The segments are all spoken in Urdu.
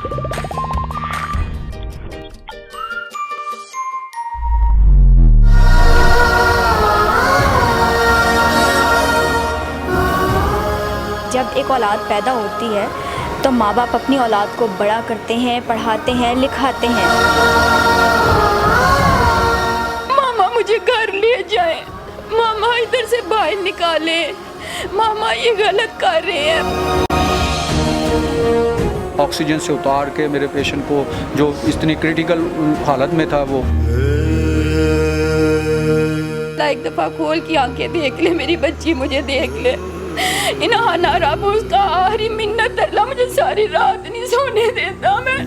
جب ایک اولاد پیدا ہوتی ہے تو ماں باپ اپنی اولاد کو بڑا کرتے ہیں، پڑھاتے ہیں، لکھاتے ہیں۔ ماما مجھے گھر لے جائیں، ماما ادھر سے باہر نکالیں، ماما یہ غلط کر رہے ہیں۔ آکسیجن سے اتار کے میرے پیشنٹ کو جو اتنی کریٹیکل حالت میں تھا وہ ایک دفعہ کھول کی آنکھیں دیکھ لے، میری بچی مجھے دیکھ لے۔ انہا ناراب اس کا آخری منت اللہ مجھے ساری رات نہیں سونے دیتا۔ میں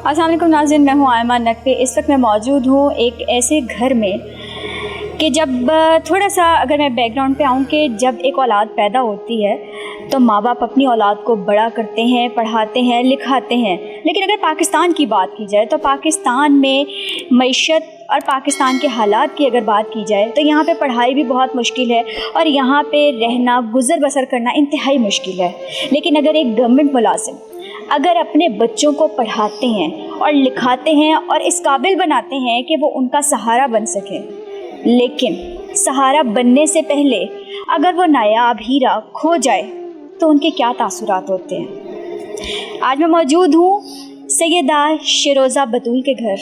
السلام علیکم ناظرین، میں ہوں آئمہ نقوی۔ اس وقت میں موجود ہوں ایک ایسے گھر میں کہ جب تھوڑا سا اگر میں بیک گراؤنڈ پہ آؤں کہ جب ایک اولاد پیدا ہوتی ہے تو ماں باپ اپنی اولاد کو بڑا کرتے ہیں، پڑھاتے ہیں، لکھاتے ہیں۔ لیکن اگر پاکستان کی بات کی جائے تو پاکستان میں معیشت اور پاکستان کے حالات کی اگر بات کی جائے تو یہاں پہ پڑھائی بھی بہت مشکل ہے اور یہاں پہ رہنا، گزر بسر کرنا انتہائی مشکل ہے۔ لیکن اگر ایک گورنمنٹ ملازم اگر اپنے بچوں کو پڑھاتے ہیں اور لکھاتے ہیں اور اس قابل بناتے ہیں کہ وہ ان کا سہارا بن سکے، لیکن سہارا بننے سے پہلے اگر وہ نایاب ہیرا کھو جائے تو ان کے کیا تاثرات ہوتے ہیں۔ آج میں موجود ہوں سیدہ شیروزہ بطول کے گھر،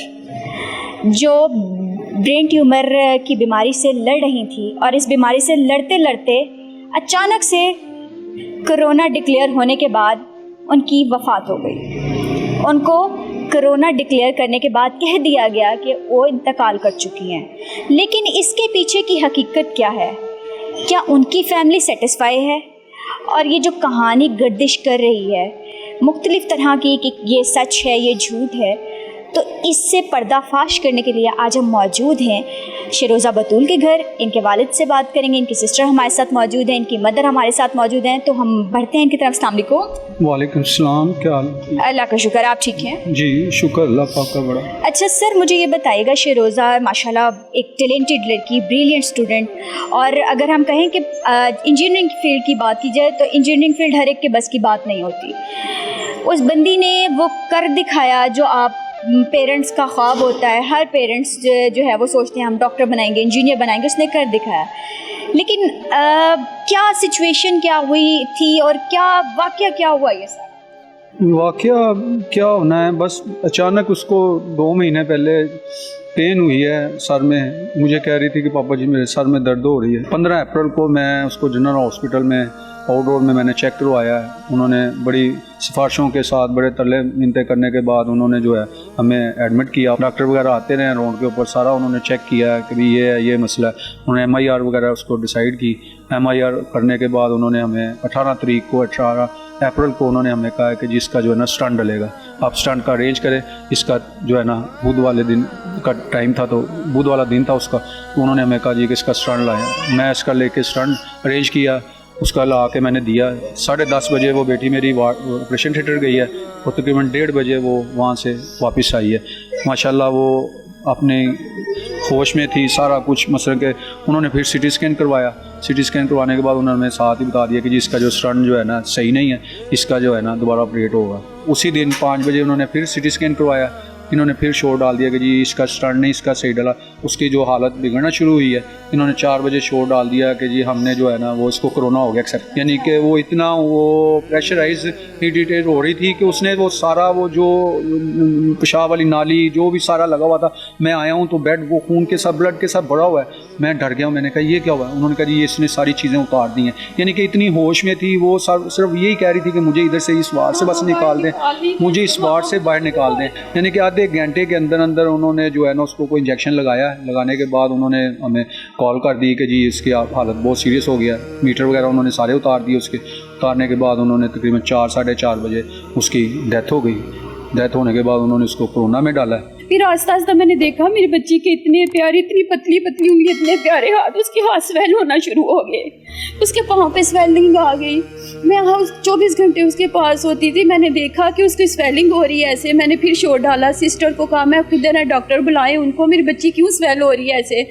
جو برین ٹیومر کی بیماری سے لڑ رہی تھی اور اس بیماری سے لڑتے لڑتے اچانک سے کرونا ڈکلیئر ہونے کے بعد ان کی وفات ہو گئی۔ ان کو کرونا ڈکلیئر کرنے کے بعد کہہ دیا گیا کہ وہ انتقال کر چکی ہیں۔ لیکن اس کے پیچھے کی حقیقت کیا ہے؟ کیا ان کی فیملی سیٹسفائی ہے؟ اور یہ جو کہانی گردش کر رہی ہے مختلف طرح کی کہ یہ سچ ہے، یہ جھوٹ ہے، تو اس سے پردہ فاش کرنے کے لیے آج ہم موجود ہیں شیروزہ بطول کے گھر۔ ان کے والد سے بات کریں گے، ان کی سسٹر ہمارے ساتھ موجود ہیں، ان کی مدر ہمارے ساتھ موجود ہیں، تو ہم بڑھتے ہیں ان کی طرف۔ السلام علیکم۔ وعلیکم السلام، کیا حال؟ اللہ کا شکر، آپ ٹھیک ہیں؟ جی شکر اللہ پاک کا بڑا۔ اچھا سر، مجھے یہ بتائیے گا، شیروزہ ماشاءاللہ ایک ٹیلنٹڈ لڑکی، بریلینٹ اسٹوڈنٹ، اور اگر ہم کہیں کہ انجینئرنگ فیلڈ کی بات کی جائے تو انجینئرنگ فیلڈ ہر ایک کے بس کی بات نہیں ہوتی۔ اس بندی نے وہ کر دکھایا جو آپ پیرنٹس کا خواب ہوتا ہے، ہر پیرنٹس جو ہے وہ سوچتے ہیں ہم ڈاکٹر بنائیں گے، انجینئر بنائیں گے، اس نے کر دکھایا۔ لیکن کیا سچویشن کیا ہوئی تھی اور کیا واقعہ کیا ہوا یہ سر؟ واقعہ کیا ہونا ہے، بس اچانک اس کو 2 مہینے پہلے پین ہوئی ہے سر میں۔ مجھے کہہ رہی تھی کہ پاپا جی میرے سر میں درد ہو رہی ہے۔ 15 اپریل کو میں اس کو جنرل ہاسپٹل میں آؤٹ ڈور میں نے چیک کروایا ہے۔ انہوں نے بڑی سفارشوں کے ساتھ، بڑے ترلے منتیں کرنے کے بعد انہوں نے جو ہے ہمیں ایڈمٹ کیا۔ ڈاکٹر وغیرہ آتے رہے روڈ کے اوپر، سارا انہوں نے چیک کیا ہے کہ بھی یہ ہے، یہ مسئلہ ہے۔ انہوں نے MIR وغیرہ اس کو ڈیسائیڈ کی۔ MIR کرنے کے بعد انہوں نے ہمیں 18 اپریل کو انہوں نے ہمیں کہا کہ جس کا جو ہے نا اسٹنٹ ڈلے گا، آپ اسٹنٹ کا ارینج کریں۔ اس کا جو ہے نا بدھ والے دن کا ٹائم تھا، تو بدھ والا دن تھا اس کا، تو انہوں نے ہمیں کہا جی کہ اس کا اسٹنٹ لائیں۔ میں اس کا لے کے اسٹنٹ ارینج کیا، اس کا لا کے میں نے دیا۔ 10:30 بجے وہ بیٹی میری آپریشن تھیٹر گئی ہے، اور تقریباً 1:30 بجے وہ وہاں سے واپس آئی ہے۔ ماشاءاللہ وہ اپنے ہوش میں تھی، سارا کچھ مثلا کہ انہوں نے پھر CT اسکین کروایا۔ CT اسکین کروانے کے بعد انہوں نے ساتھ ہی بتا دیا کہ جی اس کا جو اسٹنٹ جو ہے نا صحیح نہیں ہے، اس کا جو ہے نا دوبارہ آپریٹ ہوگا۔ اسی دن 5 بجے انہوں نے پھر CT اسکین کروایا۔ انہوں نے پھر شور ڈال دیا کہ جی اس کا اسٹنٹ نہیں، اس کا صحیح ڈلا۔ اس کی جو حالت بگڑنا شروع ہوئی ہے، انہوں نے 4 بجے شور ڈال دیا کہ جی ہم نے جو ہے نا وہ اس کو کرونا ہو گیا ایکسیپٹ، یعنی کہ وہ اتنا وہ پریشرائز ہیٹیٹیڈ ہو رہی تھی کہ اس نے وہ سارا وہ جو پیشاب والی نالی جو بھی سارا لگا ہوا تھا، میں آیا ہوں تو بیڈ وہ خون کے ساتھ، بلڈ کے ساتھ بھرا ہوا ہے۔ میں ڈر گیا، میں نے کہا یہ کیا ہوا ہے؟ انہوں نے کہا جی یہ اس نے ساری چیزیں اتار دی ہیں، یعنی کہ اتنی ہوش میں تھی وہ، صرف یہی کہہ رہی تھی کہ مجھے ادھر سے اس وارڈ سے بس نکال دیں، مجھے اس وارڈ سے باہر نکال دیں۔ یعنی کہ آدھے گھنٹے کے اندر انہوں نے جو ہے نا اس کو کوئی انجیکشن لگایا۔ لگانے کے بعد انہوں نے ہمیں کال کر دی کہ جی اس کی حالت بہت سیریس ہو گیا ہے۔ میٹر وغیرہ انہوں نے سارے اتار دیے اس کے۔ اتارنے کے بعد انہوں نے تقریباً 4-4:30 بجے اس کی ڈیتھ ہو گئی۔ ڈیتھ ہونے کے بعد انہوں نے اس کو کورونا میں ڈالا ہے۔ پھر آہستہ آہستہ میں نے دیکھا میری بچی کے اتنے پیارے، اتنی پتلی پتلی انگلی، اتنے پیارے ہاتھ، اس کے ہاتھ سویل ہونا شروع ہو گئے۔ اس کے پاؤں پہ سویلنگ آ گئی. میں 24 گھنٹے اس کے پاس ہوتی تھی. میں نے دیکھا کہ اس کی سویلنگ ہو رہی ہے ایسے. میں نے پھر شور ڈالا, سسٹر کو کہا میں کدھر ہے ڈاکٹر بلائیں ان کو, میری بچی کیوں سویل ہو رہی ہے ایسے.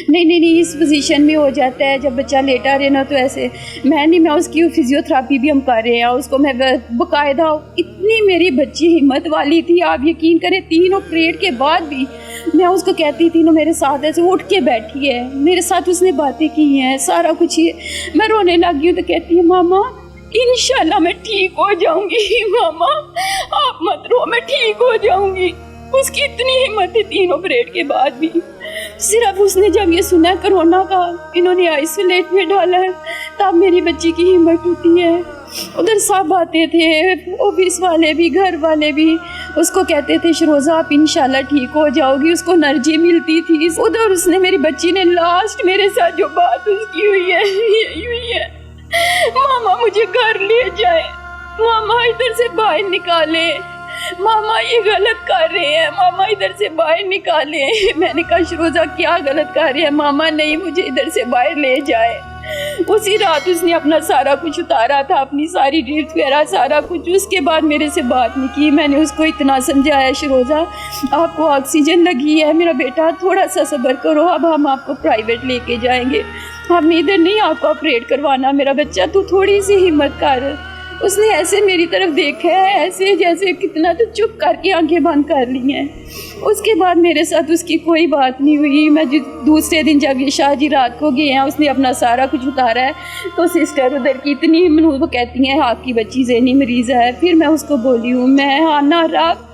نہیں اس پوزیشن میں ہو جاتا ہے جب بچہ لیٹا رہے نا تو ایسے. میں اس کی فزیو تھراپی بھی ہم کر رہے ہیں. اس کو میں باقاعدہ, اتنی میری بچی ہمت والی تھی آپ یقین کریں. 3 آپریٹ کے بعد بھی میں اس کو کہتی تھی نا میرے ساتھ ایسے اٹھ کے بیٹھی ہے, میرے ساتھ اس نے باتیں کی ہیں سارا کچھ ہی. میں رونے لگی ہوں تو کہتی ہے ماما انشاءاللہ میں ٹھیک ہو جاؤں گی, ماما آپ مت رو, میں ٹھیک ہو جاؤں گی. اس کی اتنی ہمت ہے 3 آپریٹ کے بعد بھی. صرف اس نے جب یہ سنا کرونا کا انہوں نے آئسولیٹ میں ڈالا ہے تب میری بچی کی ہمت ٹوٹی ہے. ادھر سب آتے تھے, آفس والے بھی گھر والے بھی, اس کو کہتے تھے شروزہ آپ انشاءاللہ ٹھیک ہو جاؤ گی. اس کو انرجی ملتی تھی. ادھر اس نے میری بچی نے لاسٹ میرے ساتھ جو بات اس کی ہوئی ہے یہی ہوئی ہے, ماما مجھے گھر لے جائے, ماما ادھر سے باہر نکالے, ماما یہ غلط کر رہے ہیں, ماما ادھر سے باہر نکالے. میں نے کہا شروزہ کیا غلط کر رہے ہیں. ماما نہیں مجھے ادھر سے باہر لے جائے. اسی رات اس نے اپنا سارا کچھ اتارا تھا, اپنی ساری ڈیٹ وغیرہ سارا کچھ. اس کے بعد میرے سے بات نہیں کی. میں نے اس کو اتنا سمجھایا شروزہ آپ کو آکسیجن لگی ہے میرا بیٹا, تھوڑا سا صبر کرو, اب ہم آپ کو پرائیویٹ لے کے جائیں گے, ہم ادھر نہیں آپ کو آپریٹ کروانا میرا بچہ, تو تھوڑی سی ہمت کر. اس نے ایسے میری طرف دیکھا ہے ایسے جیسے کتنا, تو چپ کر کے آنکھیں بند کر لی ہیں. اس کے بعد میرے ساتھ اس کی کوئی بات نہیں ہوئی. میں دوسرے دن جب یہ شاہ جی رات کو گئے ہیں اس نے اپنا سارا کچھ اتارا ہے تو سسٹر ادھر کی اتنی وہ کہتی ہیں آپ کی بچی ذہنی مریض ہے. پھر میں اس کو بولی ہوں میں آنا راب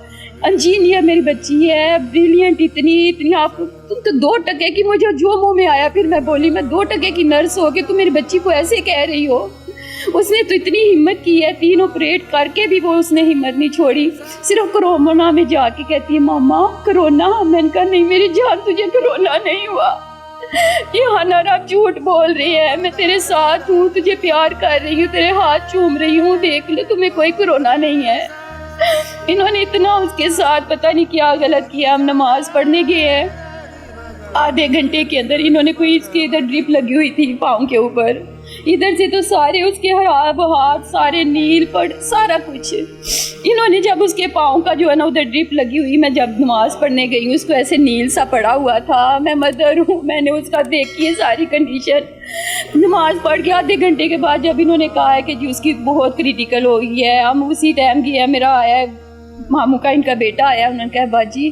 انجینئر میری بچی ہے, بریلینٹ اتنی آپ تم تو 2% کی, مجھے جو منہ میں آیا پھر میں بولی میں 2% کی نرس ہو کے تم میری بچی کو ایسے کہہ رہی ہو. اس نے تو اتنی ہمت کی ہے 3 آپریٹ کر کے بھی وہ اس نے ہمت نہیں چھوڑی. صرف کرونا میں جا کے کہتی ہے ماما کرونا. میں نے کہا نہیں میری جان تجھے کرونا نہیں ہوا, یہ ہنر آپ جھوٹ بول رہی ہے, میں تیرے ساتھ ہوں, تجھے پیار کر رہی ہوں, تیرے ہاتھ چوم رہی ہوں, دیکھ لے تمہیں کوئی کرونا نہیں ہے. انہوں نے اتنا اس کے ساتھ پتہ نہیں کیا غلط کیا. ہم نماز پڑھنے گئے ہیں, آدھے گھنٹے کے اندر انہوں نے کوئی اس کے ادھر ڈرپ لگی ہوئی تھی پاؤں کے اوپر, ادھر سے تو سارے اس کے ہاتھ سارے نیل پڑ سارا کچھ. انہوں نے جب اس کے پاؤں کا جو ہے نا ادھر ڈرپ لگی ہوئی, میں جب نماز پڑھنے گئی ہوں اس کو ایسے نیل سا پڑا ہوا تھا. میں مدر ہوں, میں نے اس کا دیکھی ہے ساری کنڈیشن. نماز پڑھ کے آدھے گھنٹے کے بعد جب انہوں نے کہا ہے کہ جی اس کی بہت کریٹیکل ہو گئی ہے, ہم اسی ٹائم گیا, میرا آیا ہے ماموں کا, ان کا بیٹا آیا, انہوں نے کہا باجی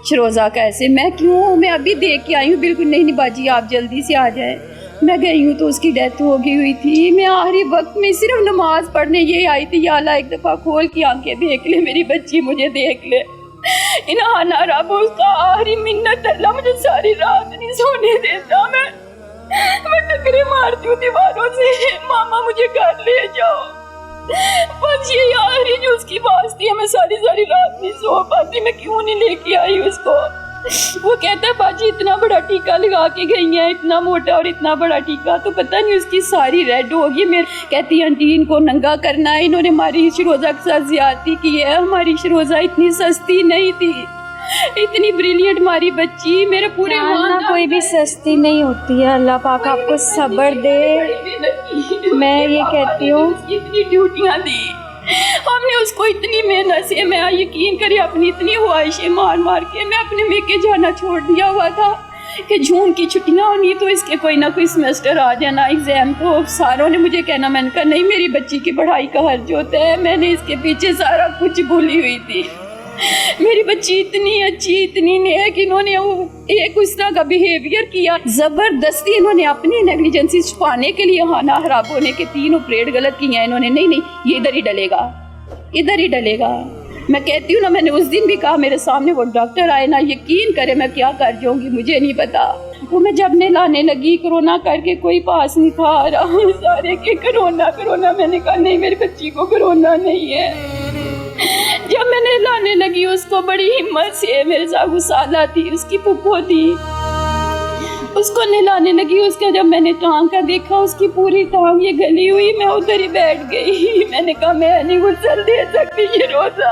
شروزہ کا ایسے. میں کیوں, میں ابھی دیکھ کے آئی ہوں. بالکل نہیں باجی آپ جلدی سے آ جائیں. میں گئی ہوں تو اس کی ڈیتھ ہو گئی ہوئی تھی. میں آخری وقت میں صرف نماز پڑھنے یہ آئی تھی, یا اللہ ایک دفعہ کھول کے آنکھیں دیکھ لے میری بچی, مجھے دیکھ لے. انہانا رب اس کا آخری منت, اللہ مجھے ساری رات نہیں سونے دیتا. میں ٹکرے مارتی ہوں دیواروں سے, ماما مجھے گھر لے جاؤ. بس یہ آخری جو اس کی بات تھی, میں ساری رات نہیں سو پاتی. میں کیوں نہیں لے کے آئی اس کو. وہ کہتا ہے باجی اتنا بڑا ٹیکا لگا کے گئی ہیں, اتنا موٹا اور اتنا بڑا ٹیکا, تو پتہ نہیں اس کی ساری ریڈ ہوگی. میں کہتی آنٹی ان کو ننگا کرنا ہے, انہوں نے ہماری شروزہ کے ساتھ زیادتی کی ہے. ہماری شروزہ اتنی سستی نہیں تھی, اتنی بریلینٹ ہماری بچی. میرے پورے کوئی بھی سستی نہیں ہوتی ہے, اللہ پاک آپ کو صبر دے. میں یہ کہتی ہوں اتنی ڈیوٹیاں دی ہم نے اس کو, اتنی محنت سے, میں یقین کرے اپنی اتنی خواہشیں مار کے میں اپنے میکے جانا چھوڑ دیا ہوا تھا کہ جون کی چھٹیاں ہونی تو اس کے کوئی نہ کوئی سیمسٹر آ جانا ایگزام. تو ساروں نے مجھے کہنا, میں نے کہا نہیں میری بچی کی پڑھائی کا حرج ہوتا ہے. میں نے اس کے پیچھے سارا کچھ بھولی ہوئی تھی. میری بچی اتنی اچھی اتنی نیک, انہوں نے ایک اس طرح کا بیہیویئر کیا زبردستی. انہوں نے اپنی نیگلیجنسی چھپانے کے لیے ہانا خراب ہونے کے 3 آپریٹ غلط کیے ہیں. انہوں نے نہیں یہ ادھر ہی ڈلے گا, ادھر ہی ڈلے گا. میں کہتی ہوں نا, میں نے اس دن بھی کہا میرے سامنے وہ ڈاکٹر آئے نا, یقین کرے میں کیا کر جاؤں گی مجھے نہیں پتا. وہ میں جب نے لانے لگی کرونا کر کے کوئی پاس نہیں تھا آ رہا, سارے کے کرونا. میں نے کہا نہیں میری بچی کو کرونا نہیں ہے. جب میں نے لانے لگی اس کو بڑی ہمت سے, میرے ساتھ غسالہ تھی, اس کی پھپھو تھی, اس کو نہلانے لگی. اس کا جب میں نے ٹانگ کا دیکھا, اس کی پوری ٹانگ یہ گلی ہوئی, میں ادھر ہی بیٹھ گئی. میں نے کہا میں نہیں غسل دے سکتی یہ روزہ.